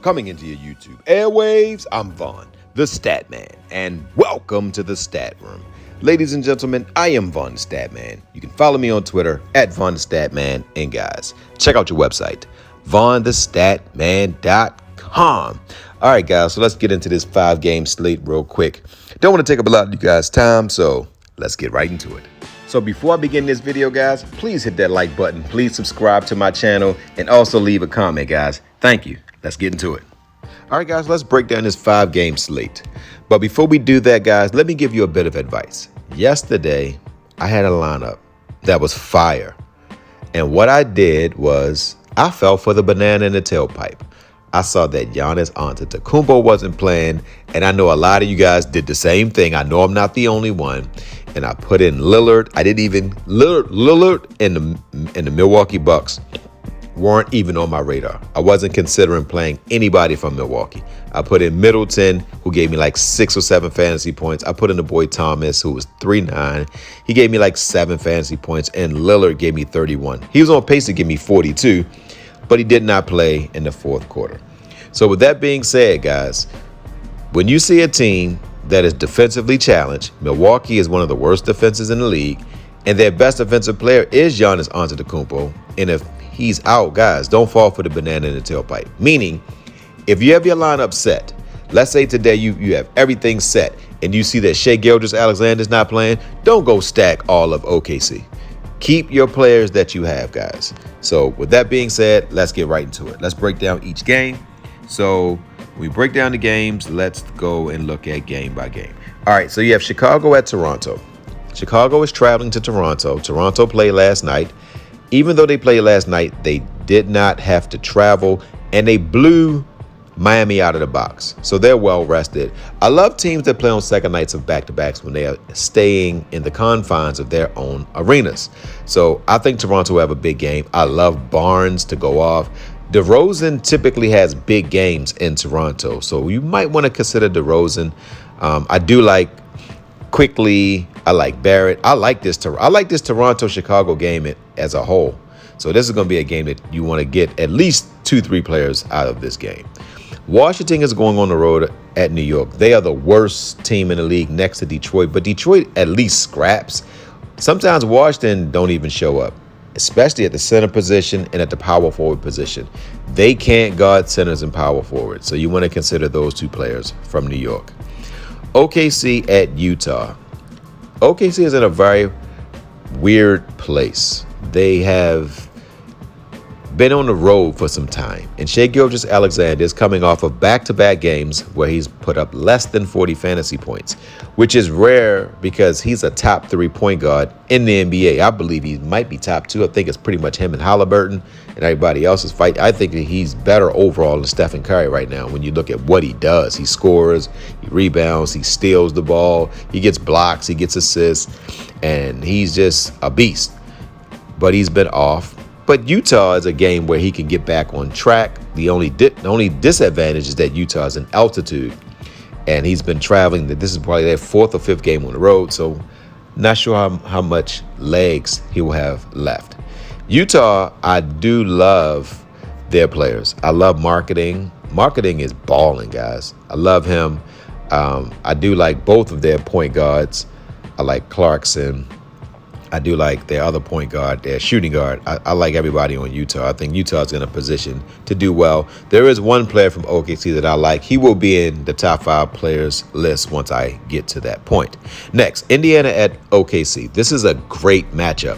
Coming into your YouTube airwaves, I'm Vaughn, the Stat Man, and welcome to the Stat Room. Ladies and gentlemen, I am Vaughn the Stat Man. You can follow me on Twitter at Vaughn the Stat Man, and guys, check out your website, vaughnthestatman.com. All right, guys, so let's get into this 5-game slate real quick. Don't want to take up a lot of you guys' time, so let's get right into it. So before I begin this video, guys, please hit that like button. Please subscribe to my channel and also leave a comment, guys. Thank you. Let's get into it. All right, guys, let's break down this 5-game slate. But before we do that, guys, let me give you a bit of advice. Yesterday, I had a lineup that was fire. And what I did was I fell for the banana in the tailpipe. I saw that Giannis Antetokounmpo wasn't playing, and I know a lot of you guys did the same thing. I know I'm not the only one. And I put in Lillard. I didn't even Lillard and the Milwaukee Bucks weren't even on my radar. I wasn't considering playing anybody from Milwaukee. I put in Middleton, who gave me like 6 or 7 fantasy points. I put in the boy Thomas, who was 3-9. He gave me like 7 fantasy points, and Lillard gave me 31. He was on pace to give me 42, but he did not play in the fourth quarter. So with that being said, guys, when you see a team that is defensively challenged, Milwaukee is one of the worst defenses in the league, and their best defensive player is Giannis Antetokounmpo. And if he's out, guys, don't fall for the banana in the tailpipe. Meaning, if you have your lineup set, let's say today you have everything set, and you see that Shai Gilgeous-Alexander's not playing, don't go stack all of OKC. Keep your players that you have, guys. So with that being said, let's get right into it. Let's break down each game. So when we break down the games, let's go and look at game by game. All right, so you have Chicago at Toronto. Chicago is traveling to Toronto. Toronto played last night. Even though they played last night, they did not have to travel, and they blew Miami out of the box. So they're well rested. I love teams that play on second nights of back-to-backs when they are staying in the confines of their own arenas. So I think Toronto will have a big game. I love Barnes to go off. DeRozan typically has big games in Toronto, so you might want to consider DeRozan. I do like Quickly. I like Barrett. I like this Toronto-Chicago game as a whole. So this is going to be a game that you want to get at least 2-3 players out of this game. Washington is going on the road at New York. They are the worst team in the league next to Detroit, but Detroit at least scraps. Sometimes Washington don't even show up, especially at the center position and at the power forward position. They can't guard centers and power forwards, so you want to consider those 2 players from New York. OKC at Utah. OKC is in a very weird place. They have been on the road for some time, and Shai Gilgeous-Alexander is coming off of back-to-back games where he's put up less than 40 fantasy points, which is rare because he's a top 3 point guard in the NBA. I believe he might be top 2. I think it's pretty much him and Halliburton and everybody else's fight. I think that he's better overall than Stephen Curry right now when you look at what he does. He scores, he rebounds, he steals the ball, he gets blocks, he gets assists, and he's just a beast. But he's been off. But Utah is a game where he can get back on track. The only disadvantage is that Utah is in altitude, and he's been traveling. This is probably their 4th or 5th game on the road, so not sure how much legs he will have left. Utah, I do love their players. I love marketing. Marketing is balling, guys. I love him. I do like both of their point guards. I like Clarkson. I do like their other point guard, their shooting guard. I like everybody on Utah. I think Utah's in a position to do well. There is one player from OKC that I like. He will be in the top 5 players list once I get to that point. Next, Indiana at OKC. This is a great matchup.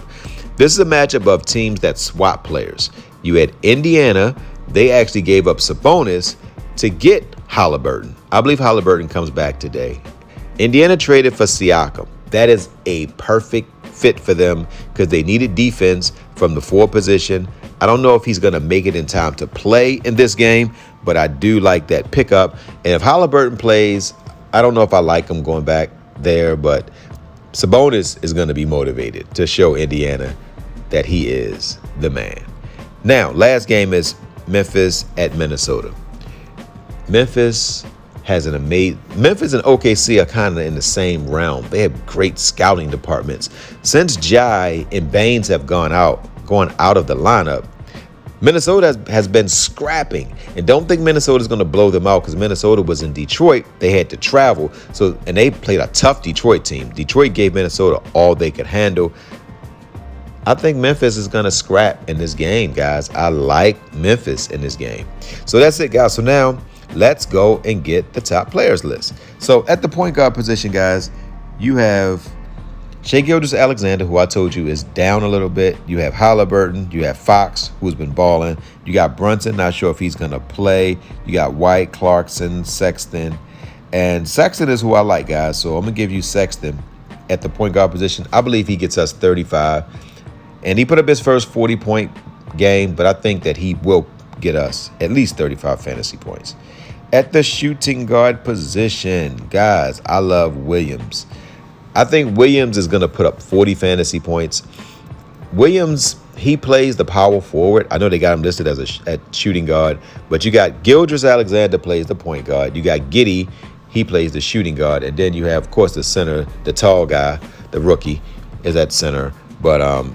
This is a matchup of teams that swap players. You had Indiana. They actually gave up Sabonis to get Halliburton. I believe Halliburton comes back today. Indiana traded for Siakam. That is a perfect fit for them because they needed defense from the 4 position. I don't know if he's going to make it in time to play in this game, but I do like that pickup. And if Halliburton plays, I don't know if I like him going back there, but Sabonis is going to be motivated to show Indiana that he is the man. Now, last game is Memphis at Minnesota. Memphis and OKC are kind of in the same realm. They have great scouting departments. Since Jai and Baines have gone out of the lineup, Minnesota has been scrapping, and don't think Minnesota's going to blow them out because Minnesota was in Detroit. They had to travel, and they played a tough Detroit team. Detroit gave Minnesota all they could handle. I think Memphis is going to scrap in this game, guys. I like Memphis in this game. So that's it, guys. So now let's go and get the top players list. So at the point guard position, guys, you have Shai Gilgeous-Alexander, who I told you is down a little bit. You have Halliburton. You have Fox, who's been balling. You got Brunson, not sure if he's going to play. You got White, Clarkson, Sexton. And Sexton is who I like, guys. So I'm going to give you Sexton at the point guard position. I believe he gets us 35. And he put up his first 40-point game, but I think that he will get us at least 35 fantasy points. At the shooting guard position, guys, I love Williams. I think Williams is going to put up 40 fantasy points. Williams, he plays the power forward. I know they got him listed as at shooting guard, but you got Gilgeous-Alexander plays the point guard. You got Giddey, he plays the shooting guard. And then you have, of course, the center, the tall guy, the rookie is at center. But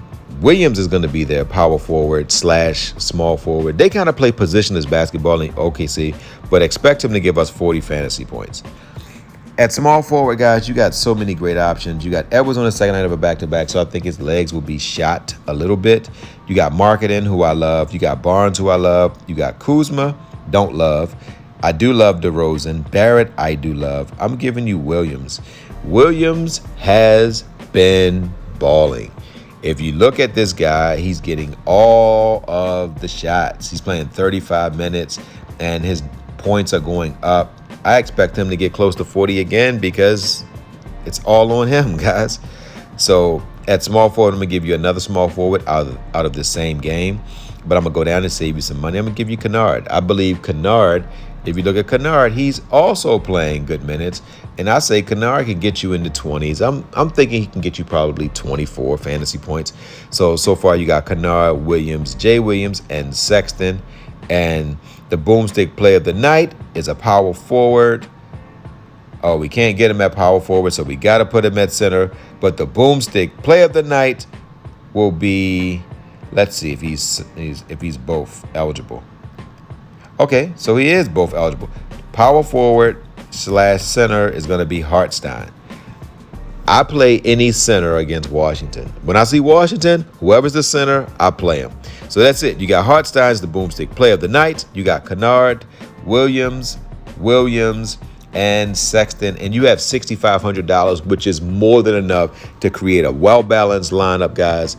Williams is going to be their power forward / small forward. They kind of play positionless basketball in OKC, but expect him to give us 40 fantasy points. At small forward, guys, you got so many great options. You got Edwards on the second night of a back-to-back, so I think his legs will be shot a little bit. You got Marketing, who I love. You got Barnes, who I love. You got Kuzma, don't love. I do love DeRozan. Barrett, I do love. I'm giving you Williams. Williams has been balling. If you look at this guy, he's getting all of the shots. He's playing 35 minutes, and his points are going up. I expect him to get close to 40 again because it's all on him, guys. So at small forward, I'm going to give you another small forward out of the same game. But I'm going to go down and save you some money. I'm going to give you Kennard. I believe Kennard, if you look at Kennard, he's also playing good minutes. And I say Kennard can get you in the 20s. I'm thinking he can get you probably 24 fantasy points. So far you got Kennard, Williams, Jay Williams, and Sexton. And the boomstick player of the night is a power forward. Oh, we can't get him at power forward, so we got to put him at center. But the boomstick player of the night will be, let's see if he's both eligible. Okay, so he is both eligible. Power forward / center is going to be Hartenstein. I play any center against Washington. When I see Washington, whoever's the center, I play him. So that's it. You got Hartenstein's the boomstick player of the night. You got Kennard, Williams, and Sexton. And you have $6,500, which is more than enough to create a well-balanced lineup, guys.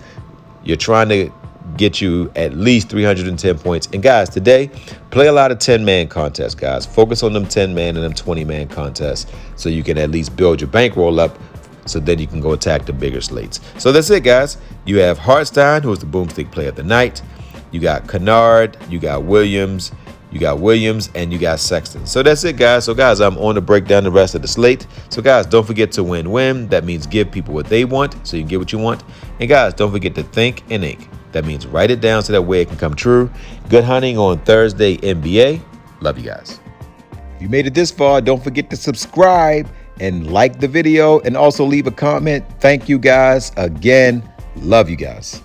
You're trying to get you at least 310 points. And guys, today, play a lot of 10-man contests, guys. Focus on them 10-man and them 20-man contests so you can at least build your bankroll up so then you can go attack the bigger slates. So that's it, guys. You have Hartenstein, who is the boomstick player of the night. You got Kennard, you got Williams, and you got Sexton. So that's it, guys. So, guys, I'm on to break down the rest of the slate. So, guys, don't forget to win-win. That means give people what they want so you can get what you want. And, guys, don't forget to think and ink. That means write it down so that way it can come true. Good hunting on Thursday, NBA. Love you guys. If you made it this far, don't forget to subscribe and like the video and also leave a comment. Thank you, guys. Again, love you guys.